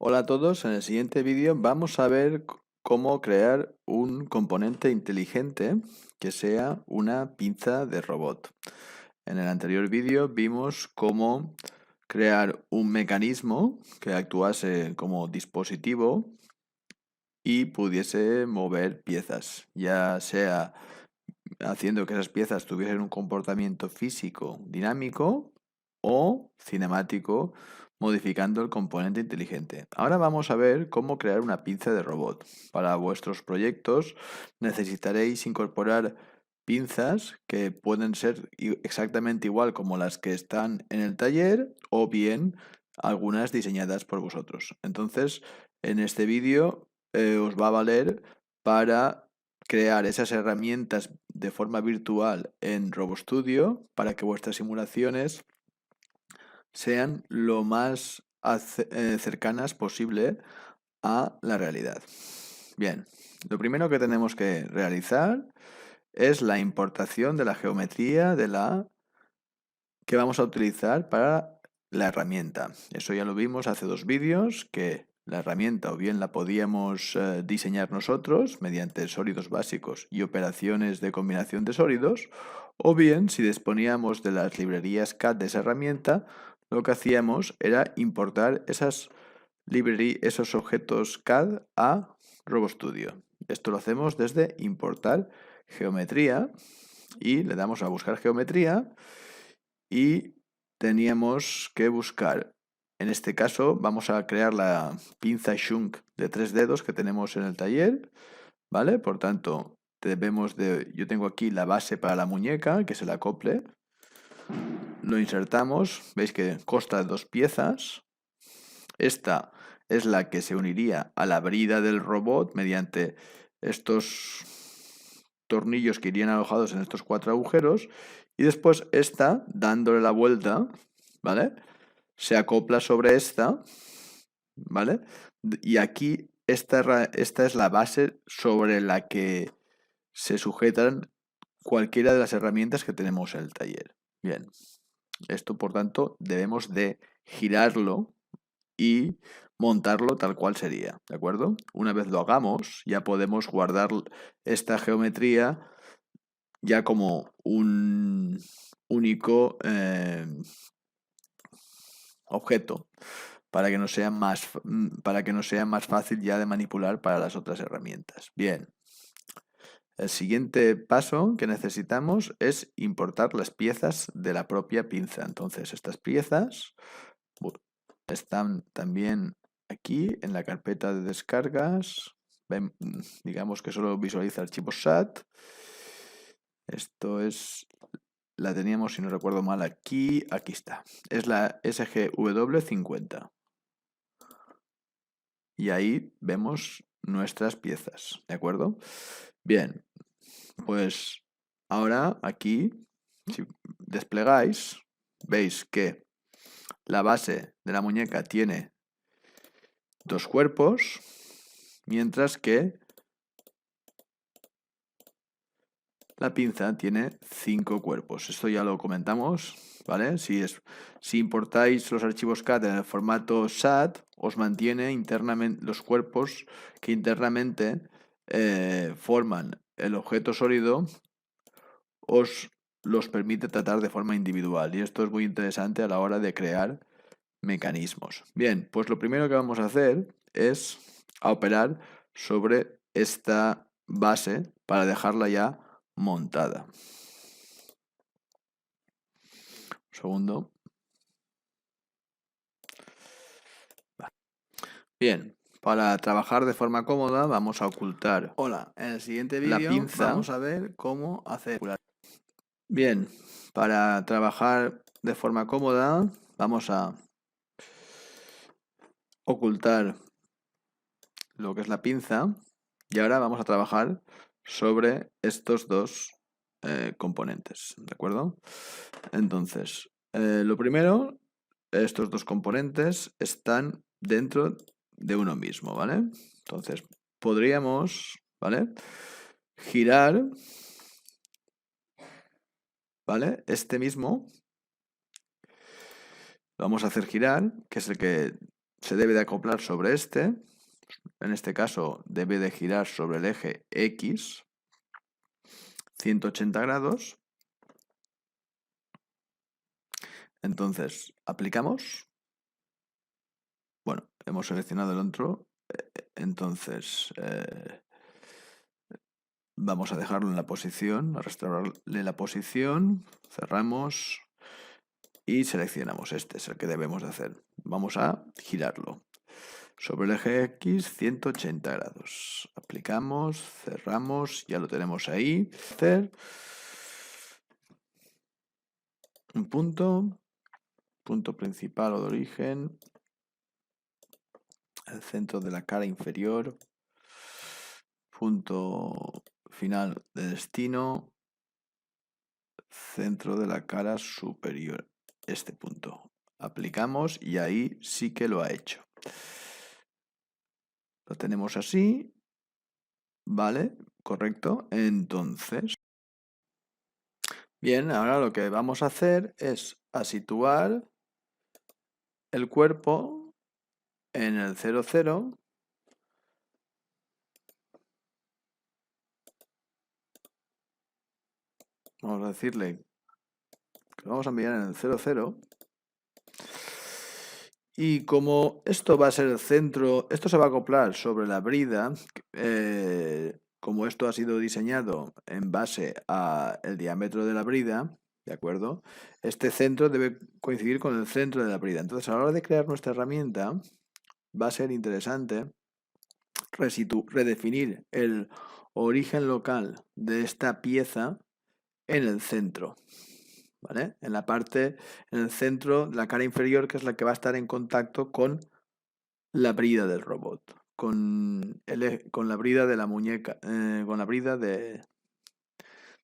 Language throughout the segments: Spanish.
Hola a todos, en el siguiente vídeo vamos a ver cómo crear un componente inteligente que sea una pinza de robot. En el anterior vídeo vimos cómo crear un mecanismo que actuase como dispositivo y pudiese mover piezas, ya sea haciendo que esas piezas tuviesen un comportamiento físico dinámico o cinemático, modificando el componente inteligente. Ahora vamos a ver cómo crear una pinza de robot. Para vuestros proyectos necesitaréis incorporar pinzas que pueden ser exactamente igual como las que están en el taller o bien algunas diseñadas por vosotros. Entonces, en este vídeo os va a valer para crear esas herramientas de forma virtual en RoboStudio para que vuestras simulaciones sean lo más cercanas posible a la realidad. Bien, lo primero que tenemos que realizar es la importación de la geometría que vamos a utilizar para la herramienta. Eso ya lo vimos hace dos vídeos, que la herramienta o bien la podíamos diseñar nosotros mediante sólidos básicos y operaciones de combinación de sólidos, o bien si disponíamos de las librerías CAD de esa herramienta, lo que hacíamos era importar esos objetos CAD a RoboStudio. Esto lo hacemos desde importar geometría y le damos a buscar geometría y teníamos que buscar, en este caso vamos a crear la pinza Shunk de 3 dedos que tenemos en el taller, ¿vale? Por tanto, yo tengo aquí la base para la muñeca, que es el acople, lo insertamos, veis que consta de dos piezas, esta es la que se uniría a la brida del robot mediante estos tornillos que irían alojados en estos 4 agujeros y después esta, dándole la vuelta, ¿vale? Se acopla sobre esta, ¿vale? Y aquí esta es la base sobre la que se sujetan cualquiera de las herramientas que tenemos en el taller. Bien, esto por tanto debemos de girarlo y montarlo tal cual sería, ¿de acuerdo? Una vez lo hagamos, ya podemos guardar esta geometría ya como un único objeto para que nos sea más fácil ya de manipular para las otras herramientas. Bien, el siguiente paso que necesitamos es importar las piezas de la propia pinza. Entonces, estas piezas están también aquí en la carpeta de descargas. Digamos que solo visualiza archivos SAT. Esto es, la teníamos, si no recuerdo mal, aquí está. Es la SGW50. Y ahí vemos nuestras piezas, ¿de acuerdo? Bien, pues ahora aquí, si desplegáis, veis que la base de la muñeca tiene dos cuerpos, mientras que la pinza tiene 5 cuerpos. Esto ya lo comentamos, ¿vale? Si importáis los archivos CAD en el formato SAT, os mantiene internamente los cuerpos que internamente forman el objeto sólido, os los permite tratar de forma individual. Y esto es muy interesante a la hora de crear mecanismos. Bien, pues lo primero que vamos a hacer es operar sobre esta base para dejarla ya montada. Un segundo. Bien, para trabajar de forma cómoda vamos a ocultar. Hola, en el siguiente La vídeo pinza. vamos a ver cómo hacer. Bien, para trabajar de forma cómoda vamos a ocultar lo que es la pinza y ahora vamos a trabajar sobre estos dos componentes, ¿de acuerdo? Entonces, lo primero, estos dos componentes están dentro de uno mismo, ¿vale? Entonces, podríamos, ¿vale? Girar, ¿vale? Este mismo, lo vamos a hacer girar, que es el que se debe de acoplar sobre este. En este caso debe de girar sobre el eje X 180 grados. Entonces, aplicamos. Bueno, hemos seleccionado el otro. Entonces, vamos a dejarlo en la posición, a restaurarle la posición. Cerramos y seleccionamos. Este es el que debemos de hacer. Vamos a girarlo sobre el eje X 180 grados. Aplicamos, cerramos, ya lo tenemos ahí. Hacer un punto principal o de origen, el centro de la cara inferior, punto final de destino, centro de la cara superior, este punto. Aplicamos y ahí sí que lo ha hecho. Lo tenemos así, ¿vale? Correcto. Entonces, bien, ahora lo que vamos a hacer es a situar el cuerpo en el 0, 0. Vamos a decirle que lo vamos a enviar en el 0, 0. Y como esto va a ser el centro, esto se va a acoplar sobre la brida, como esto ha sido diseñado en base al diámetro de la brida, ¿de acuerdo? Este centro debe coincidir con el centro de la brida. Entonces, a la hora de crear nuestra herramienta, va a ser interesante redefinir el origen local de esta pieza en el centro. ¿Vale? En el centro, la cara inferior, que es la que va a estar en contacto con la brida del robot, con la brida de la muñeca, con la brida del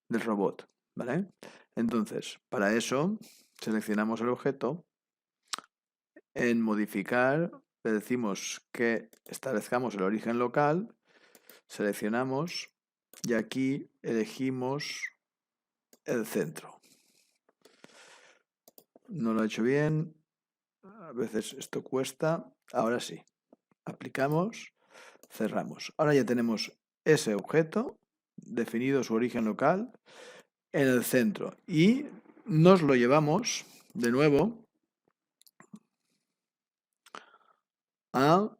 robot, ¿vale? Entonces, para eso, seleccionamos el objeto, en modificar, le decimos que establezcamos el origen local, seleccionamos y aquí elegimos el centro. No lo he hecho bien, a veces esto cuesta. Ahora sí, aplicamos, cerramos. Ahora ya tenemos ese objeto definido su origen local en el centro y nos lo llevamos de nuevo a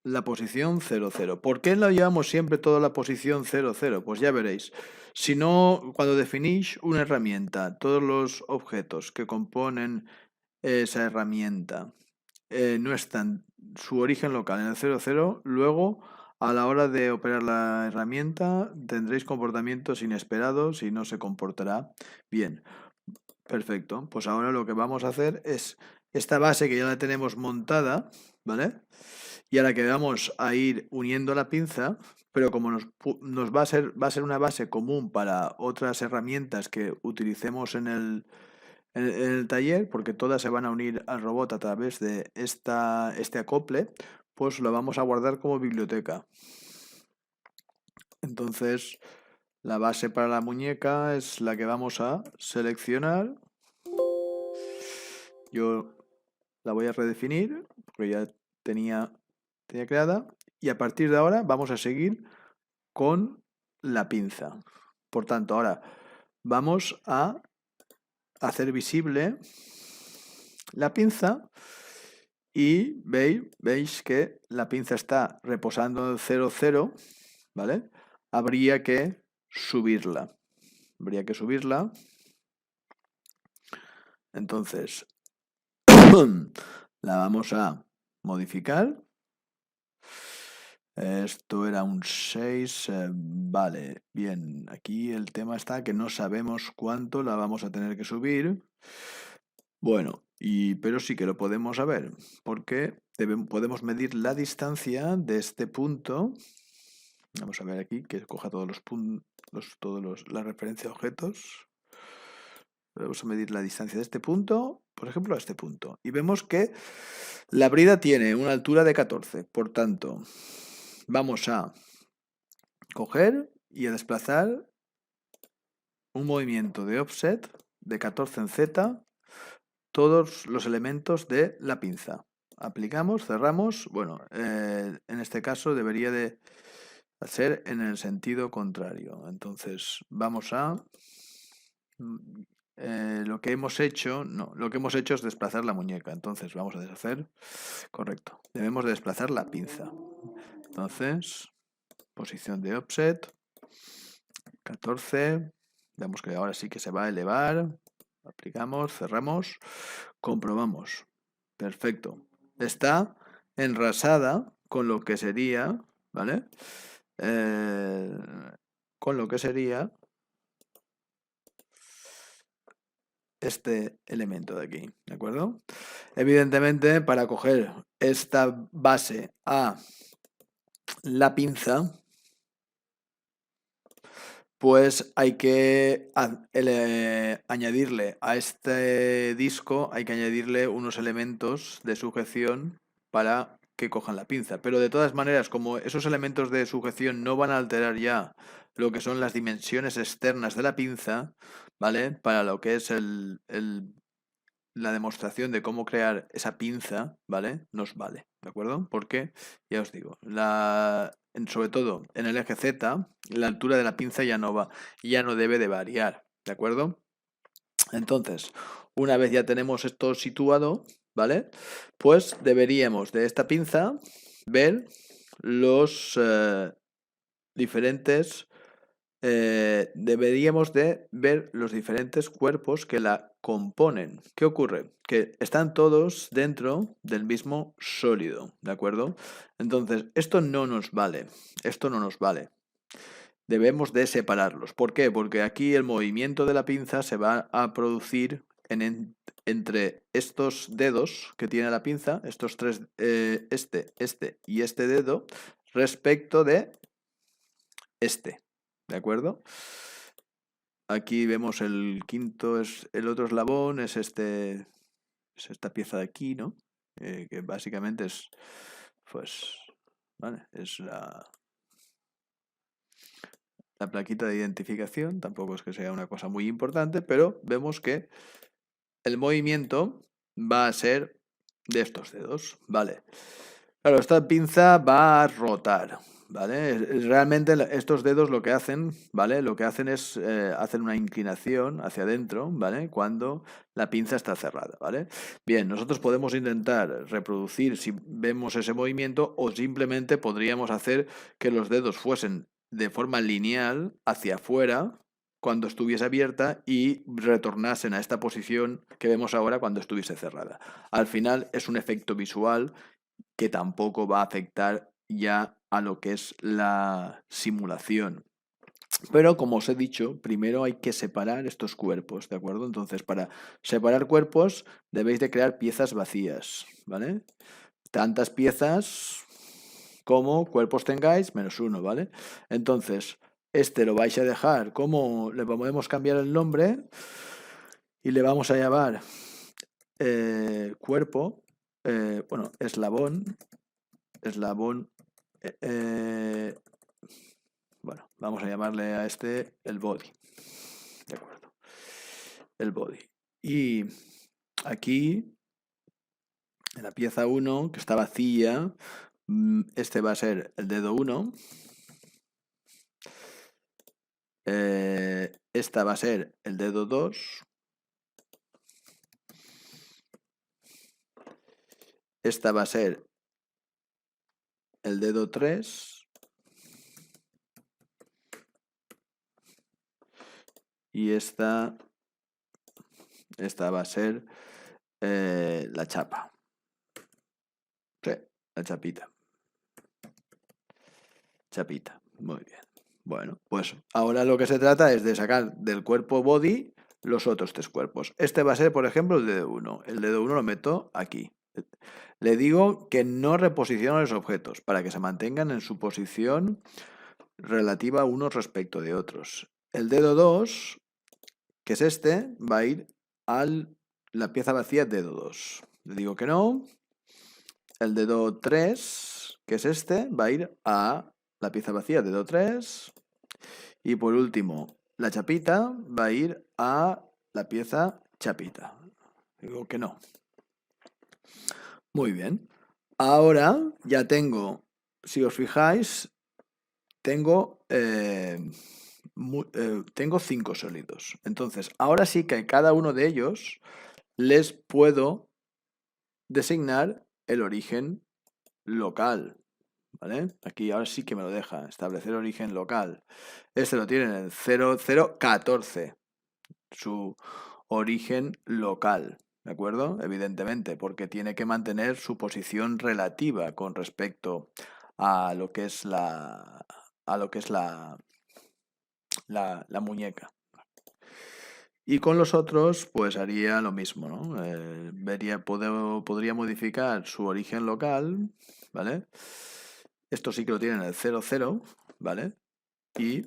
la posición 0, 0. ¿Por qué la llevamos siempre toda la posición 0, 0? Pues ya veréis. Si no, cuando definís una herramienta, todos los objetos que componen esa herramienta no están su origen local en el 0, 0, luego a la hora de operar la herramienta tendréis comportamientos inesperados y no se comportará bien. Perfecto, pues ahora lo que vamos a hacer es esta base que ya la tenemos montada, ¿vale? Y ahora que vamos a ir uniendo la pinza, pero como nos va a ser una base común para otras herramientas que utilicemos en el taller, porque todas se van a unir al robot a través de este acople, pues lo vamos a guardar como biblioteca. Entonces, la base para la muñeca es la que vamos a seleccionar. Yo la voy a redefinir, porque ya tenía creada. Y a partir de ahora vamos a seguir con la pinza. Por tanto, ahora vamos a hacer visible la pinza y veis que la pinza está reposando en el 0, 0, ¿vale? Habría que subirla. Entonces, la vamos a modificar. Esto era un 6, vale, bien, aquí el tema está que no sabemos cuánto la vamos a tener que subir. Bueno, pero sí que lo podemos saber, porque podemos medir la distancia de este punto. Vamos a ver aquí que coja todos los puntos, la referencia a objetos. Vamos a medir la distancia de este punto, por ejemplo, a este punto. Y vemos que la brida tiene una altura de 14. Por tanto, vamos a coger y a desplazar un movimiento de offset de 14 en Z todos los elementos de la pinza. aplicamos, cerramos. Bueno, en este caso debería de ser en el sentido contrario. Entonces vamos a... lo que hemos hecho, no, lo que hemos hecho es desplazar la muñeca. Entonces vamos a deshacer, correcto. Debemos de desplazar la pinza. Entonces, posición de offset, 14. Vemos que ahora sí que se va a elevar. Aplicamos, cerramos, comprobamos. Perfecto. Está enrasada con lo que sería, ¿vale? Con lo que sería este elemento de aquí, ¿de acuerdo? Evidentemente, para coger esta base a la pinza, pues hay que añadirle a este disco, hay que añadirle unos elementos de sujeción para que cojan la pinza. Pero de todas maneras, como esos elementos de sujeción no van a alterar ya lo que son las dimensiones externas de la pinza, ¿vale? Para lo que es la demostración de cómo crear esa pinza, ¿vale? Nos vale, ¿de acuerdo? Porque, ya os digo, sobre todo en el eje Z, la altura de la pinza ya no debe de variar, ¿de acuerdo? Entonces, una vez ya tenemos esto situado, ¿vale? Pues deberíamos de esta pinza ver los diferentes... deberíamos de ver los diferentes cuerpos que la componen. ¿Qué ocurre? Que están todos dentro del mismo sólido, ¿de acuerdo? Entonces, esto no nos vale. Esto no nos vale. Debemos de separarlos. ¿Por qué? Porque aquí el movimiento de la pinza se va a producir entre estos dedos que tiene la pinza, estos tres, este y este dedo, respecto de este. ¿De acuerdo? Aquí vemos el quinto, el otro eslabón, es esta pieza de aquí, ¿no? Que básicamente es, pues, ¿vale? Es la plaquita de identificación, tampoco es que sea una cosa muy importante, pero vemos que el movimiento va a ser de estos dedos, ¿vale? Claro, esta pinza va a rotar, ¿vale? Realmente estos dedos lo que hacen, ¿vale? Lo que hacen es hacen una inclinación hacia adentro, ¿vale? Cuando la pinza está cerrada, ¿vale? Bien, nosotros podemos intentar reproducir si vemos ese movimiento o simplemente podríamos hacer que los dedos fuesen de forma lineal hacia afuera cuando estuviese abierta y retornasen a esta posición que vemos ahora cuando estuviese cerrada. Al final es un efecto visual que tampoco va a afectar ya a lo que es la simulación. Pero como os he dicho, primero hay que separar estos cuerpos, ¿de acuerdo? Entonces, para separar cuerpos debéis de crear piezas vacías, ¿vale? Tantas piezas como cuerpos tengáis, menos uno, ¿vale? Entonces, este lo vais a dejar como le podemos cambiar el nombre y le vamos a llamar cuerpo, bueno, eslabón, bueno, vamos a llamarle a este el body, de acuerdo, el body. Y aquí, en la pieza 1, que está vacía, este va a ser el dedo 1, esta va a ser el dedo 2, esta va a ser el dedo 3 y esta va a ser la chapa. Sí, la chapita. Chapita, muy bien. Bueno, pues ahora lo que se trata es de sacar del cuerpo body los otros tres cuerpos. Este va a ser, por ejemplo, el dedo 1. El dedo 1 lo meto aquí. Le digo que no reposicione los objetos para que se mantengan en su posición relativa unos respecto de otros. El dedo 2, que es este, va a ir a la pieza vacía dedo 2. Le digo que no. El dedo 3, que es este, va a ir a la pieza vacía dedo 3. Y por último, la chapita va a ir a la pieza chapita. Digo que no. Muy bien. Ahora ya tengo, si os fijáis, tengo 5 sólidos. Entonces, ahora sí que a cada uno de ellos les puedo designar el origen local. ¿Vale? Aquí ahora sí que me lo deja. Establecer origen local. Este lo tiene en el 0014. Su origen local. ¿De acuerdo? Evidentemente, porque tiene que mantener su posición relativa con respecto a lo que es la muñeca. Y con los otros, pues haría lo mismo, ¿no? Podría modificar su origen local, ¿vale? Esto sí que lo tiene en el 00, ¿vale? Y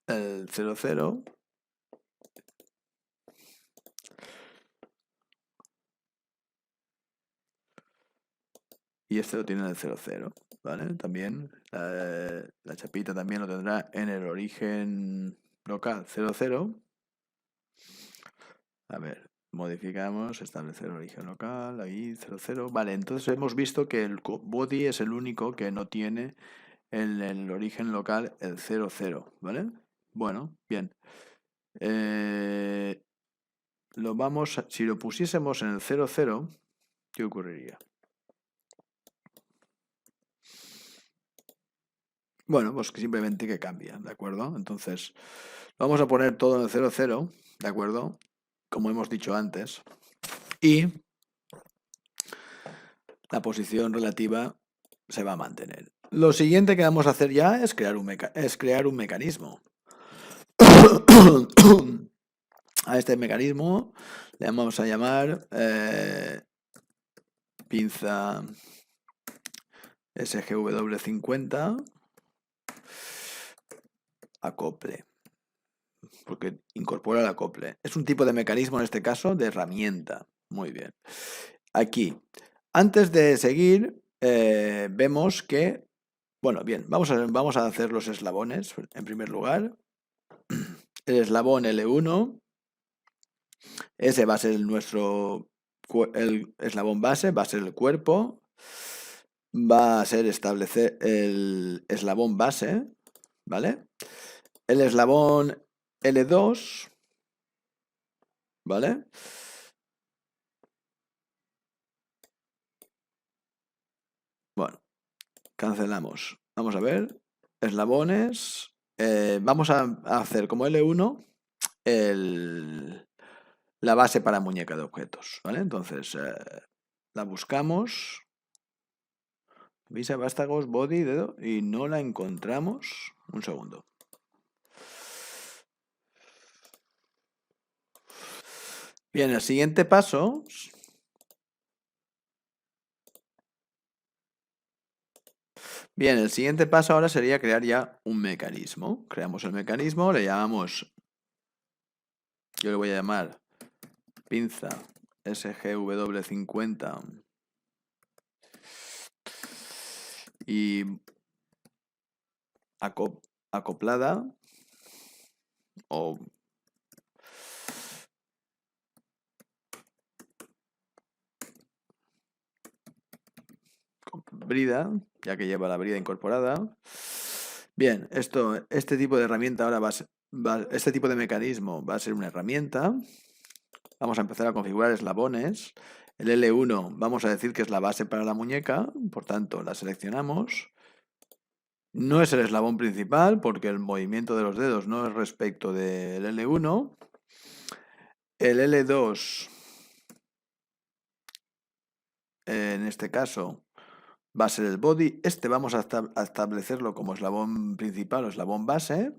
el 00 y este lo tiene en el 00, ¿vale? También la chapita también lo tendrá en el origen local 00. A ver, modificamos, establecer origen local, ahí 00. Vale, entonces hemos visto que el body es el único que no tiene en el origen local el 00, ¿vale? Bueno, bien. Si lo pusiésemos en el 00, ¿qué ocurriría? Bueno, pues simplemente que cambia, ¿de acuerdo? Entonces, vamos a poner todo en el 00, ¿de acuerdo? Como hemos dicho antes. Y la posición relativa se va a mantener. Lo siguiente que vamos a hacer ya es crear un mecanismo. A este mecanismo le vamos a llamar pinza SGW50 acople, porque incorpora el acople. Es un tipo de mecanismo, en este caso, de herramienta. Muy bien. Aquí, antes de seguir, vemos que, bueno, bien, vamos a hacer los eslabones. En primer lugar, el eslabón L1, ese va a ser el eslabón base, va a ser el cuerpo, va a ser establecer el eslabón base, ¿vale? El eslabón L2, ¿vale? Bueno, cancelamos. Vamos a ver, eslabones. Vamos a hacer como L1 la base para muñeca de objetos, ¿vale? Entonces, la buscamos. Visa, vástagos, body, dedo, y no la encontramos. Un segundo. Bien, el siguiente paso. Bien, el siguiente paso ahora sería crear ya un mecanismo. Creamos el mecanismo, le llamamos. Yo le voy a llamar pinza SGW50 y acoplada o brida, ya que lleva la brida incorporada. Bien, este tipo de herramienta ahora este tipo de mecanismo va a ser una herramienta. Vamos a empezar a configurar eslabones. El L1 vamos a decir que es la base para la muñeca, por tanto la seleccionamos. No es el eslabón principal porque el movimiento de los dedos no es respecto del L1. El L2, en este caso, va a ser el body. Este vamos a establecerlo como eslabón principal o eslabón base.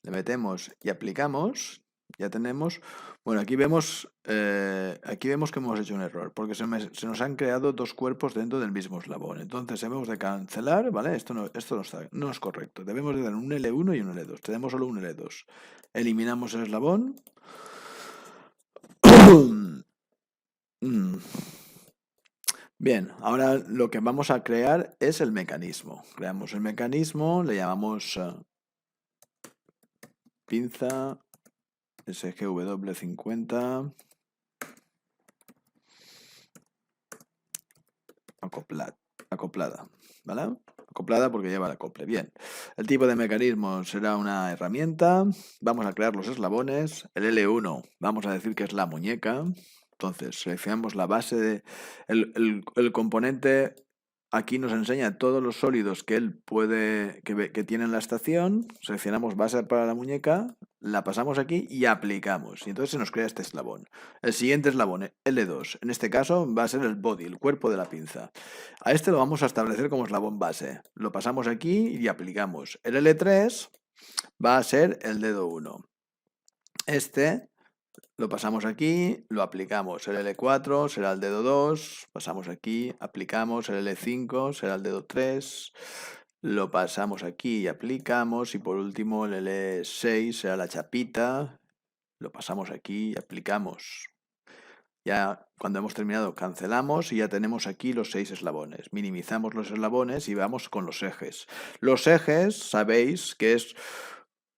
Le metemos y aplicamos. Ya tenemos. Bueno, aquí vemos que hemos hecho un error, porque se nos han creado dos cuerpos dentro del mismo eslabón. Entonces debemos de cancelar, ¿vale? Esto no es correcto. Debemos de dar un L1 y un L2. Tenemos solo un L2. Eliminamos el eslabón. Bien, ahora lo que vamos a crear es el mecanismo. Creamos el mecanismo, le llamamos pinza SGW50. Acoplada, ¿vale? Acoplada porque lleva el acople. Bien. El tipo de mecanismo será una herramienta. Vamos a crear los eslabones. El L1, vamos a decir que es la muñeca. Entonces, seleccionamos la base de... El componente aquí nos enseña todos los sólidos que él puede... que tiene en la estación. Seleccionamos base para la muñeca. La pasamos aquí y aplicamos. Y entonces se nos crea este eslabón. El siguiente eslabón, L2. En este caso va a ser el body, el cuerpo de la pinza. A este lo vamos a establecer como eslabón base. Lo pasamos aquí y aplicamos. El L3 va a ser el dedo 1. Este lo pasamos aquí, lo aplicamos. El L4 será el dedo 2. Pasamos aquí, aplicamos. El L5 será el dedo 3. Lo pasamos aquí y aplicamos. Y por último el L6 será la chapita. Lo pasamos aquí y aplicamos. Ya cuando hemos terminado cancelamos y ya tenemos aquí los 6 eslabones. Minimizamos los eslabones y vamos con los ejes. Los ejes, sabéis que es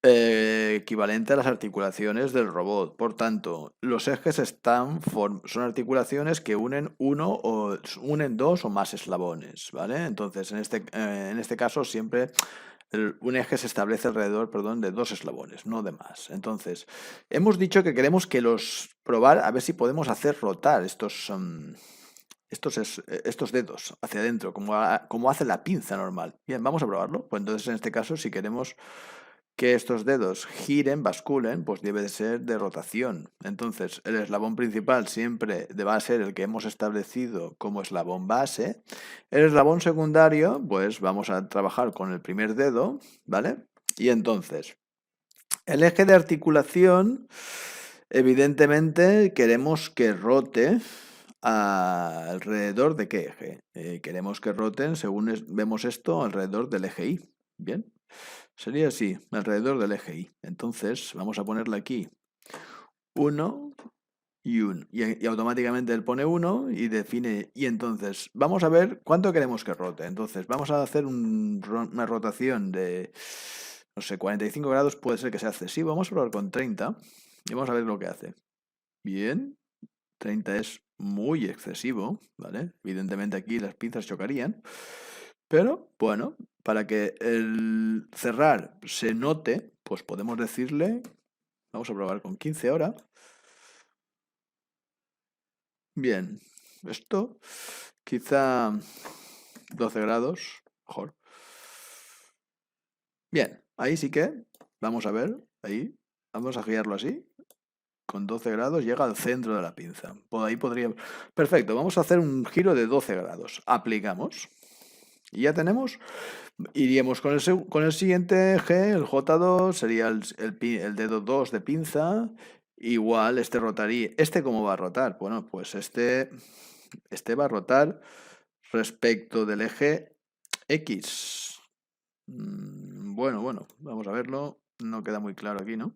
equivalente a las articulaciones del robot. Por tanto, los ejes son articulaciones que unen unen dos o más eslabones, ¿vale? Entonces, en este caso siempre un eje se establece alrededor, de 2 eslabones, no de más. Entonces, hemos dicho que queremos probar a ver si podemos hacer rotar estos dedos hacia adentro, como hace la pinza normal. Bien, vamos a probarlo. Pues entonces, en este caso, si queremos que estos dedos giren, basculen, pues debe de ser de rotación. Entonces, el eslabón principal siempre va a ser el que hemos establecido como eslabón base. El eslabón secundario, pues vamos a trabajar con el primer dedo, ¿vale? Y entonces, el eje de articulación, evidentemente, queremos que rote alrededor de qué eje. Queremos que roten, según vemos esto, alrededor del eje Y. Bien. Sería así, alrededor del eje Y. Entonces, vamos a ponerle aquí 1 y 1. Y automáticamente él pone 1 y define. Y entonces, vamos a ver cuánto queremos que rote. Entonces, vamos a hacer una rotación de, no sé, 45 grados. Puede ser que sea excesivo. Vamos a probar con 30 y vamos a ver lo que hace. Bien, 30 es muy excesivo, ¿vale? Evidentemente aquí las pinzas chocarían. Pero, bueno, para que el cerrar se note, pues podemos decirle, vamos a probar con 15 ahora. Bien, esto quizá 12 grados, mejor. Bien, ahí sí que, vamos a ver, ahí, vamos a girarlo así. Con 12 grados llega al centro de la pinza. Por ahí podría... Perfecto, vamos a hacer un giro de 12 grados. Aplicamos. Y ya tenemos... Iríamos con el siguiente eje, el J2, sería el dedo 2 de pinza. Igual este rotaría. ¿Este cómo va a rotar? Bueno, pues este va a rotar respecto del eje X. Bueno, vamos a verlo. No queda muy claro aquí, ¿no?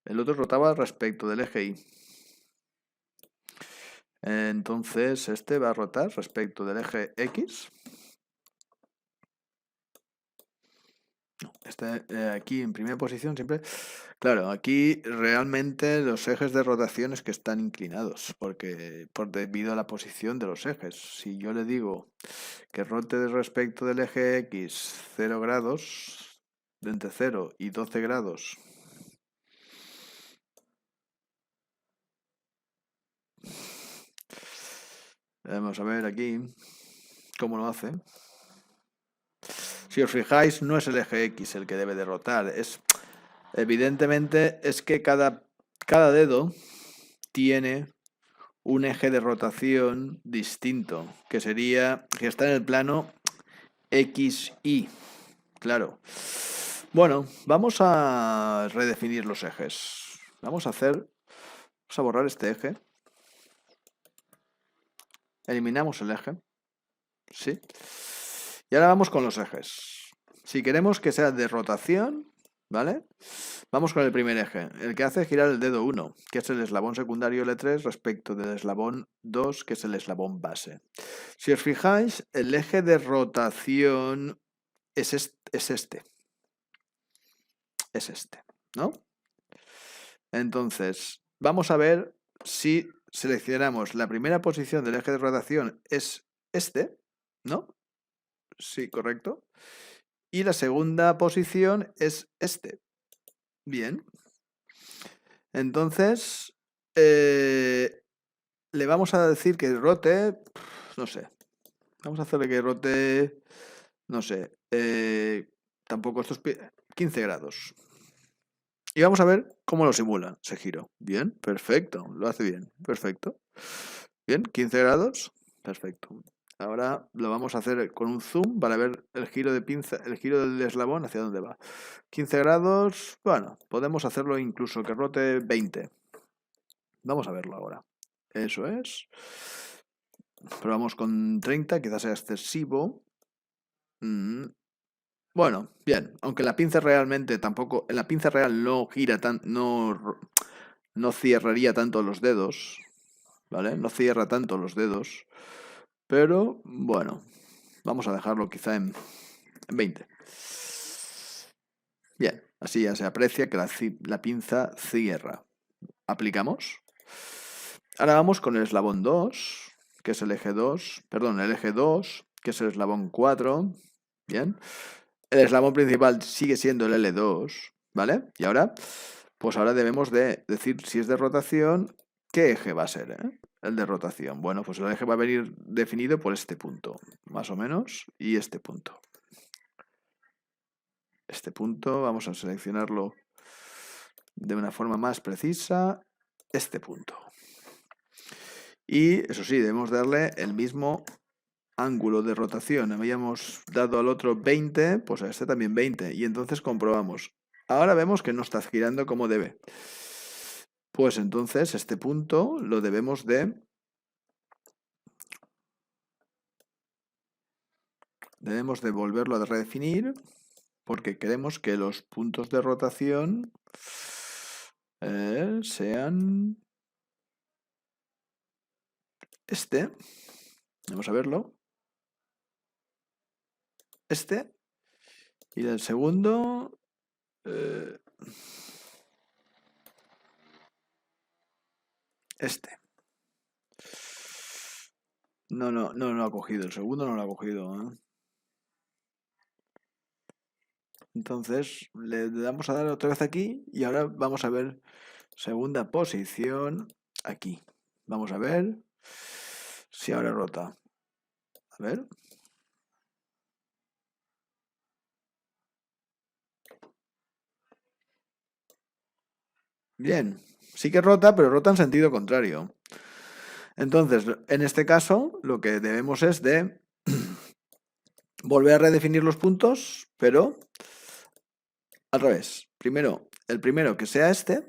El otro rotaba respecto del eje Y. Entonces este va a rotar respecto del eje X. Aquí en primera posición siempre. Claro, aquí realmente los ejes de rotación es que están inclinados, debido a la posición de los ejes. Si yo le digo que rote respecto del eje X 0 grados, de entre 0 y 12 grados, vamos a ver aquí cómo lo hace. Si os fijáis, no es el eje X el que debe de rotar. Evidentemente es que cada dedo tiene un eje de rotación distinto, que está en el plano XY. Claro. Bueno, vamos a redefinir los ejes. Vamos a borrar este eje. Eliminamos el eje. ¿Sí? Y ahora vamos con los ejes. Si queremos que sea de rotación, ¿vale? Vamos con el primer eje, el que hace girar el dedo 1, que es el eslabón secundario L3 respecto del eslabón 2, que es el eslabón base. Si os fijáis, el eje de rotación es este, ¿no? Entonces, vamos a ver si seleccionamos la primera posición del eje de rotación es este, ¿no? Sí, correcto. Y la segunda posición es este. Bien. Entonces, le vamos a decir que rote, no sé. Vamos a hacerle que rote, no sé, tampoco estos 15 grados. Y vamos a ver cómo lo simula ese giro. Bien, perfecto, lo hace bien, perfecto. Bien, 15 grados, perfecto. Ahora lo vamos a hacer con un zoom para ver el giro de pinza, el giro del eslabón hacia dónde va. 15 grados, bueno, podemos hacerlo incluso que rote 20. Vamos a verlo ahora. Eso es. Probamos con 30, quizás sea excesivo. Bueno, bien, aunque la pinza realmente tampoco, en la pinza real no gira tan, no cierraría tanto los dedos, ¿vale? No cierra tanto los dedos, pero bueno, vamos a dejarlo quizá en 20. Bien, así ya se aprecia que la pinza cierra. Aplicamos. Ahora vamos con el eslabón 2, que es el eje 2, perdón, el eje 2, que es el eslabón 4. Bien. El eslabón principal sigue siendo el L2, ¿vale? Y ahora, pues ahora debemos de decir si es de rotación, ¿qué eje va a ser, el de rotación? Bueno, pues el eje va a venir definido por este punto, más o menos, y este punto. Este punto, vamos a seleccionarlo de una forma más precisa, este punto. Y eso sí, debemos darle el mismo ángulo de rotación. Habíamos dado al otro 20, pues a este también 20. Y entonces comprobamos. Ahora vemos que no está girando como debe. Pues entonces este punto lo debemos de... Debemos de volverlo a redefinir porque queremos que los puntos de rotación sean este. Vamos a verlo. Este. Y el segundo... este. No lo ha cogido. El segundo no lo ha cogido. Entonces le damos a dar otra vez aquí y ahora vamos a ver segunda posición aquí. Vamos a ver si ahora rota. A ver. Bien, sí que rota, pero rota en sentido contrario. Entonces, en este caso, lo que debemos es de volver a redefinir los puntos, pero al revés. Primero, el primero que sea este.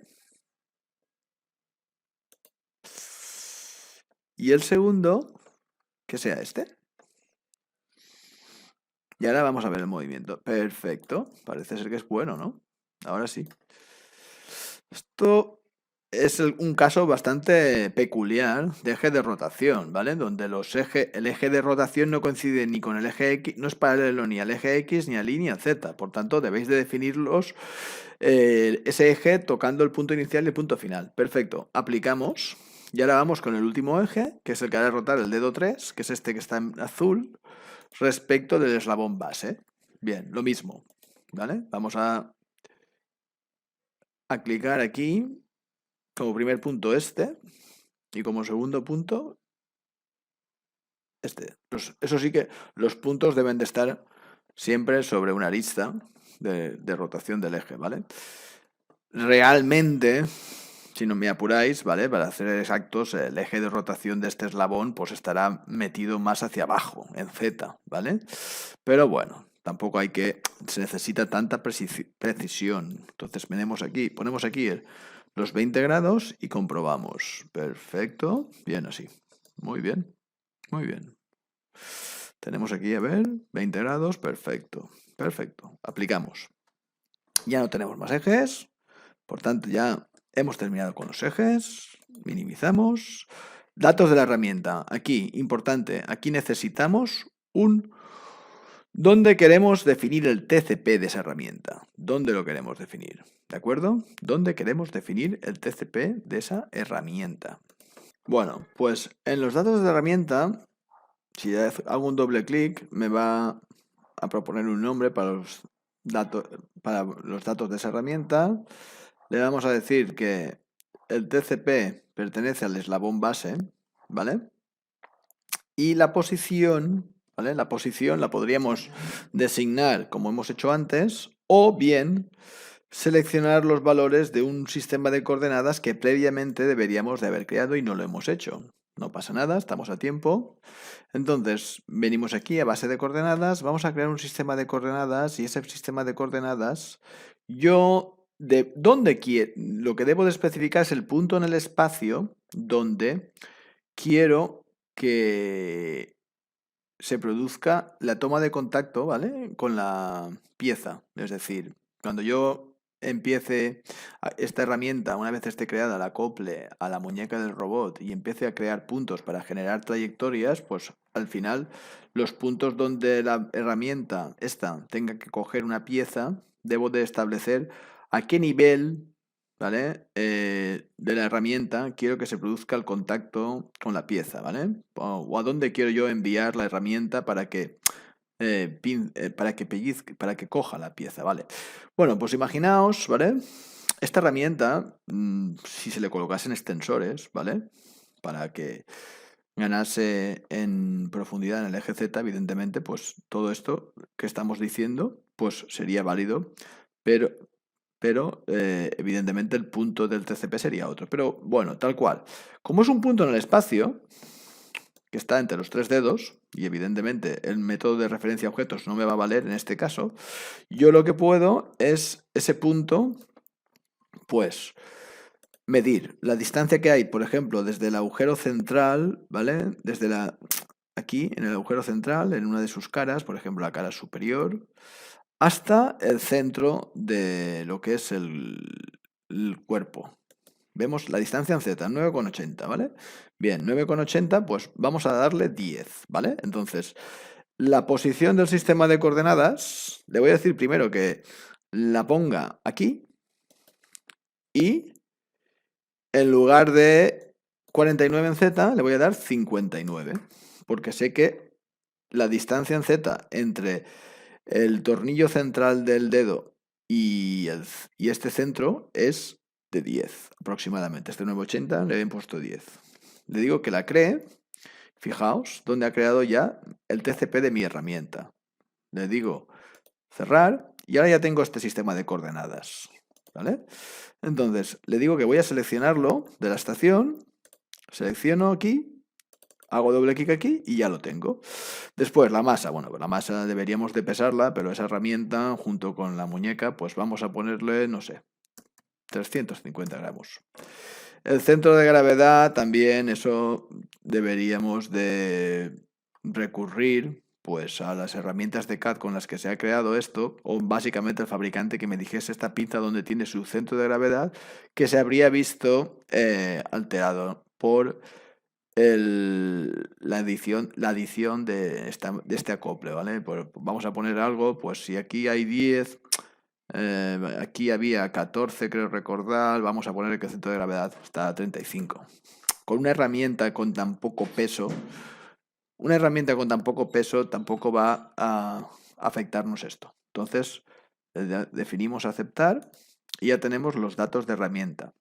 Y el segundo que sea este. Y ahora vamos a ver el movimiento. Perfecto. Parece ser que es bueno, ¿no? Ahora sí. Esto es un caso bastante peculiar de eje de rotación, ¿vale? Donde el eje de rotación no coincide ni con el eje X, no es paralelo ni al eje X ni a Y ni a Z. Por tanto, debéis de definirlos ese eje tocando el punto inicial y el punto final. Perfecto. Aplicamos. Y ahora vamos con el último eje, que es el que hará rotar el dedo 3, que es este que está en azul, respecto del eslabón base. Bien, lo mismo, ¿vale? Vamos a clicar aquí como primer punto este y como segundo punto este. Eso sí que los puntos deben de estar siempre sobre una lista de rotación del eje, ¿vale? Realmente, si no me apuráis, ¿vale? Para hacer exactos, el eje de rotación de este eslabón pues estará metido más hacia abajo, en Z, ¿vale? Pero bueno, tampoco se necesita tanta precisión. Entonces ponemos aquí los 20 grados y comprobamos. Perfecto, bien así. Muy bien, muy bien. Tenemos aquí, a ver, 20 grados, perfecto, perfecto. Aplicamos. Ya no tenemos más ejes. Por tanto, ya hemos terminado con los ejes, minimizamos. Datos de la herramienta. Aquí, importante, aquí necesitamos ¿dónde queremos definir el TCP de esa herramienta? ¿Dónde lo queremos definir? ¿de acuerdo? Donde queremos definir el TCP de esa herramienta. Bueno, pues en los datos de la herramienta, si hago un doble clic, me va a proponer un nombre para los datos de esa herramienta. Le vamos a decir que el TCP pertenece al eslabón base, ¿vale? Y la posición, ¿vale? La posición la podríamos designar como hemos hecho antes, o bien seleccionar los valores de un sistema de coordenadas que previamente deberíamos de haber creado y no lo hemos hecho. No pasa nada, estamos a tiempo. Entonces, venimos aquí a base de coordenadas, vamos a crear un sistema de coordenadas y ese sistema de coordenadas, lo que debo de especificar es el punto en el espacio donde quiero que se produzca la toma de contacto, ¿vale? Con la pieza. Es decir, cuando yo empiece esta herramienta, una vez esté creada, la acople a la muñeca del robot y empiece a crear puntos para generar trayectorias, pues al final los puntos donde la herramienta esta tenga que coger una pieza, debo de establecer a qué nivel, ¿vale? De la herramienta quiero que se produzca el contacto con la pieza, ¿vale? O a dónde quiero yo enviar la herramienta para que para que coja la pieza, ¿vale? Bueno, pues imaginaos, ¿vale? Esta herramienta, si se le colocasen extensores, ¿vale? Para que ganase en profundidad en el eje Z, evidentemente, pues todo esto que estamos diciendo, pues sería válido, pero evidentemente el punto del TCP sería otro. Pero bueno, tal cual. Como es un punto en el espacio, que está entre los tres dedos, y evidentemente el método de referencia a objetos no me va a valer en este caso, yo lo que puedo es ese punto, pues, medir la distancia que hay, por ejemplo, desde el agujero central, ¿vale? Aquí, en el agujero central, en una de sus caras, por ejemplo, la cara superior, hasta el centro de lo que es el cuerpo. Vemos la distancia en Z, 9,80, ¿vale? Bien, 9,80, pues vamos a darle 10, ¿vale? Entonces, la posición del sistema de coordenadas, le voy a decir primero que la ponga aquí y en lugar de 49 en Z, le voy a dar 59, porque sé que la distancia en Z entre el tornillo central del dedo y este centro es de 10 aproximadamente. Este 980 le he puesto 10. Le digo que la cree. Fijaos dónde ha creado ya el TCP de mi herramienta. Le digo cerrar y ahora ya tengo este sistema de coordenadas, ¿vale? Entonces le digo que voy a seleccionarlo de la estación, selecciono aquí, hago doble clic aquí y ya lo tengo. Después la masa, bueno, pues la masa deberíamos de pesarla, pero esa herramienta junto con la muñeca, pues vamos a ponerle, no sé, 350 gramos. El centro de gravedad también, eso deberíamos de recurrir pues a las herramientas de CAD con las que se ha creado esto, o básicamente el fabricante que me dijese esta pinza donde tiene su centro de gravedad, que se habría visto alterado por la adición de este acople, ¿vale? Pues vamos a poner algo, pues si aquí hay 10, aquí había 14, creo recordar, vamos a poner que el centro de gravedad está a 35. Con una herramienta con tan poco peso, tampoco va a afectarnos esto. Entonces, definimos aceptar y ya tenemos los datos de herramienta.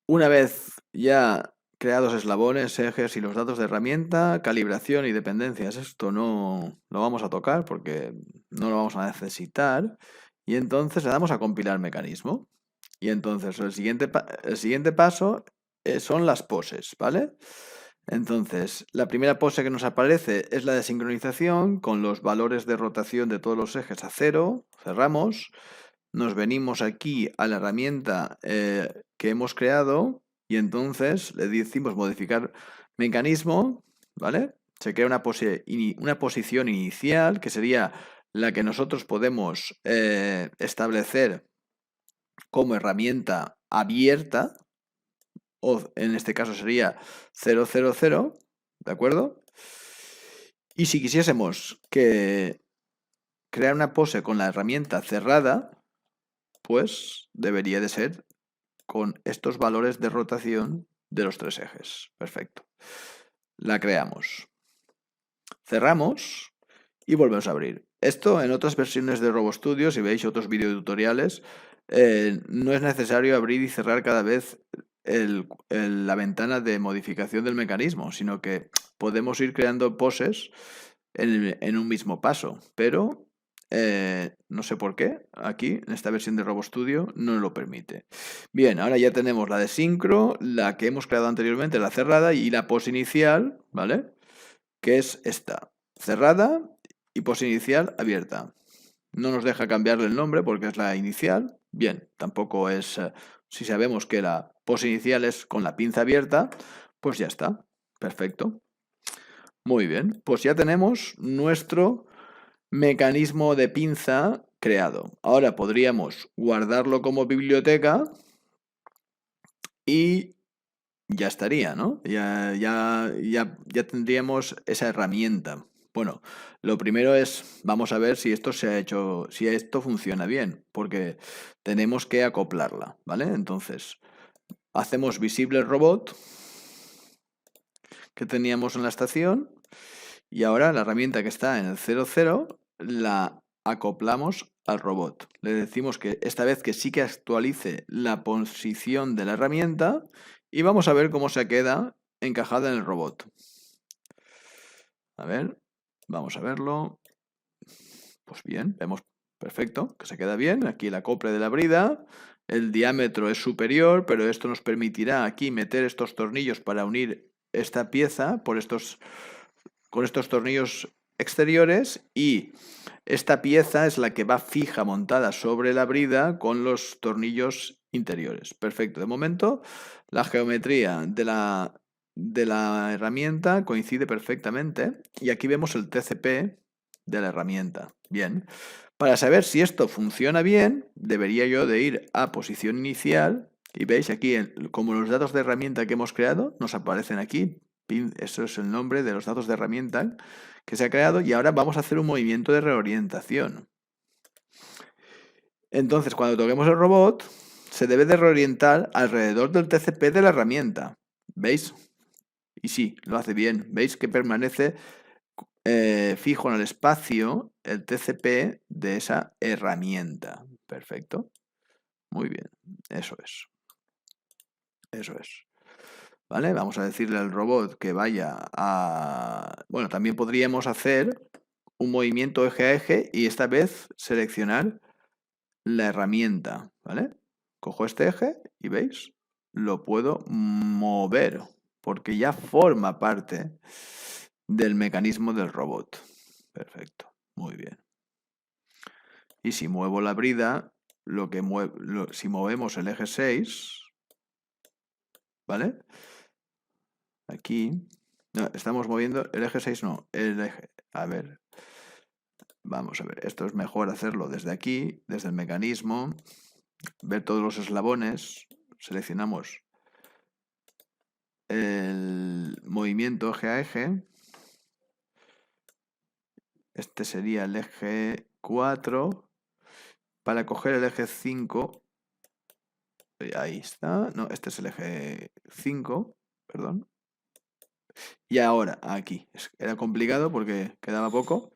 Una vez ya creados eslabones, ejes y los datos de herramienta, calibración y dependencias, esto no lo vamos a tocar porque no lo vamos a necesitar. Y entonces le damos a compilar mecanismo. Y entonces el siguiente paso son las poses, ¿vale? Entonces, la primera pose que nos aparece es la de sincronización con los valores de rotación de todos los ejes a 0. Cerramos. Nos venimos aquí a la herramienta que hemos creado y entonces le decimos modificar mecanismo, ¿vale? Se crea una posición inicial que sería la que nosotros podemos establecer como herramienta abierta, o en este caso sería 000, ¿de acuerdo? Y si quisiésemos que crear una pose con la herramienta cerrada, pues debería de ser con estos valores de rotación de los 3 ejes. Perfecto. La creamos. Cerramos y volvemos a abrir. Esto en otras versiones de RoboStudio, si veis otros videotutoriales, no es necesario abrir y cerrar cada vez la ventana de modificación del mecanismo, sino que podemos ir creando poses en un mismo paso, pero no sé por qué, aquí en esta versión de RoboStudio no lo permite. Bien, ahora ya tenemos la de sincro, la que hemos creado anteriormente, la cerrada, y la pose inicial, ¿vale? Que es esta, cerrada y pose inicial abierta. No nos deja cambiarle el nombre porque es la inicial. Bien, tampoco es, si sabemos que la pose inicial es con la pinza abierta, pues ya está, perfecto. Muy bien, pues ya tenemos nuestro mecanismo de pinza creado. Ahora podríamos guardarlo como biblioteca y ya estaría, ¿no? Ya tendríamos esa herramienta. Bueno, lo primero es, vamos a ver si esto se ha hecho, si esto funciona bien, porque tenemos que acoplarla, ¿vale? Entonces, hacemos visible el robot que teníamos en la estación y ahora la herramienta que está en el 00 la acoplamos al robot. Le decimos que esta vez que sí que actualice la posición de la herramienta y vamos a ver cómo se queda encajada en el robot. A ver, vamos a verlo. Pues bien, vemos perfecto, que se queda bien. Aquí el acople de la brida. El diámetro es superior, pero esto nos permitirá aquí meter estos tornillos para unir esta pieza con estos tornillos exteriores, y esta pieza es la que va fija montada sobre la brida con los tornillos interiores. Perfecto, de momento la geometría de la herramienta coincide perfectamente y aquí vemos el TCP de la herramienta. Bien, para saber si esto funciona bien, debería yo de ir a posición inicial y veis aquí, como los datos de herramienta que hemos creado nos aparecen aquí. Eso es el nombre de los datos de herramienta que se ha creado y ahora vamos a hacer un movimiento de reorientación. Entonces, cuando toquemos el robot, se debe de reorientar alrededor del TCP de la herramienta. ¿Veis? Y sí, lo hace bien. ¿Veis que permanece fijo en el espacio el TCP de esa herramienta? Perfecto. Muy bien. Eso es. Eso es. ¿Vale? Vamos a decirle al robot que vaya a... Bueno, también podríamos hacer un movimiento eje a eje y esta vez seleccionar la herramienta, ¿vale? Cojo este eje y ¿veis? Lo puedo mover porque ya forma parte del mecanismo del robot. Perfecto, muy bien. Y si muevo la brida, si movemos el eje 6, ¿vale? Aquí, no, estamos moviendo el eje 6, no, el eje, a ver, vamos a ver, esto es mejor hacerlo desde aquí, desde el mecanismo, ver todos los eslabones, seleccionamos el movimiento eje a eje, este sería el eje 4, para coger el eje 5, ahí está, no, este es el eje 5, perdón. Y ahora, aquí, era complicado porque quedaba poco.